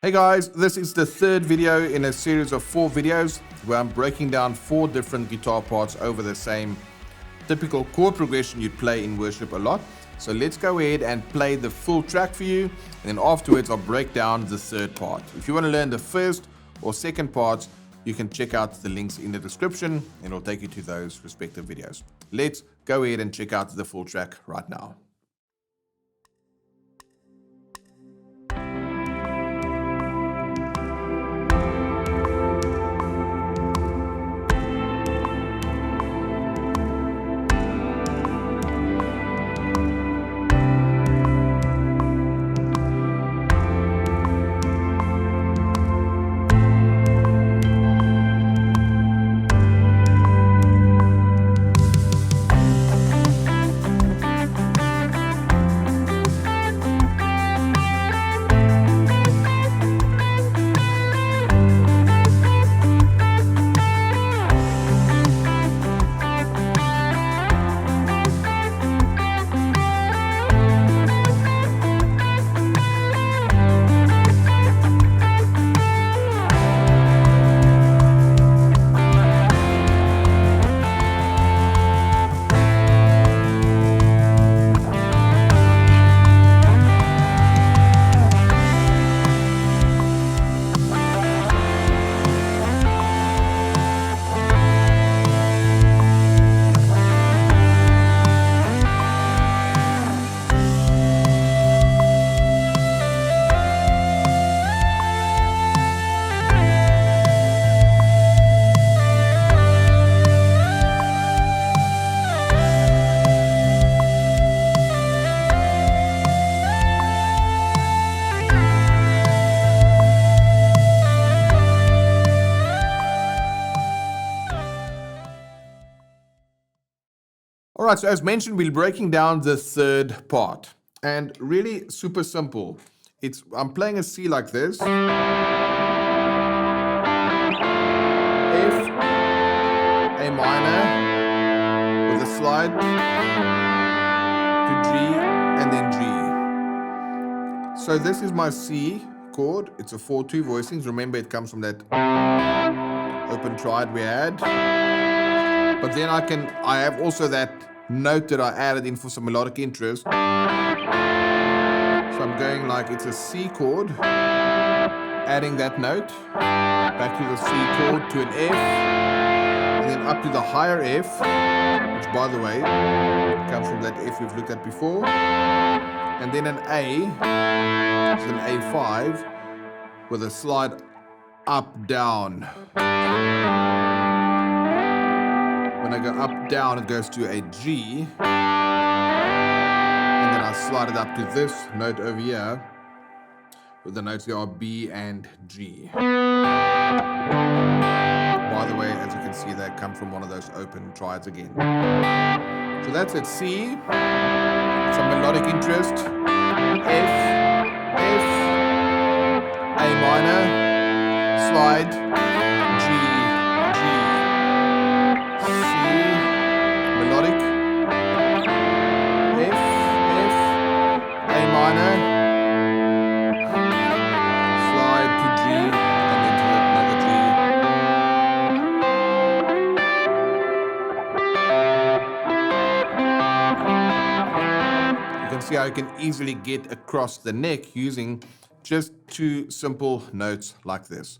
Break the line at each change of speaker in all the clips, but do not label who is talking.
Hey guys, this is the third video in a series of 4 videos where I'm breaking down 4 different guitar parts over the same typical chord progression you'd play in worship a lot. So let's go ahead and play the full track for you, and then afterwards I'll break down the third part. If you want to learn the first or second parts, you can check out the links in the description and it'll take you to those respective videos. Let's go ahead and check out the full track right now. Alright, so as mentioned, we're breaking down the third part. And really super simple. I'm playing a C like this. F, A minor, with a slide to G, and then G. So this is my C chord. It's a 4-2 voicings. Remember, it comes from that open triad we had. But then I have also that note that I added in for some melodic interest. So I'm going like it's a C chord, adding that note, back to the C chord to an F, and then up to the higher F, which by the way, comes from that F we've looked at before, and then an A, which is an A5, with a slide up, down. When I go up, down, it goes to a G, and then I slide it up to this note over here, with the notes there are B and G. By the way, as you can see, they come from one of those open triads again. So that's it. C, some melodic interest, F, A minor, slide, melodic, F, A minor, slide to G, and then to another G. You can see how you can easily get across the neck using just 2 simple notes like this.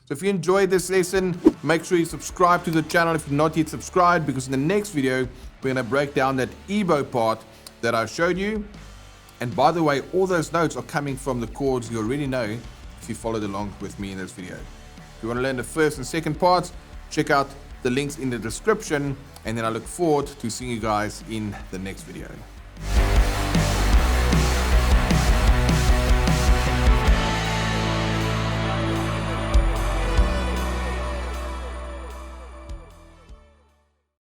So if you enjoyed this lesson, make sure you subscribe to the channel if you're not yet subscribed, because in the next video, we're going to break down that EBOW part that I showed you. And by the way, all those notes are coming from the chords you already know if you followed along with me in this video. If you want to learn the first and second parts, check out the links in the description, and then I look forward to seeing you guys in the next video.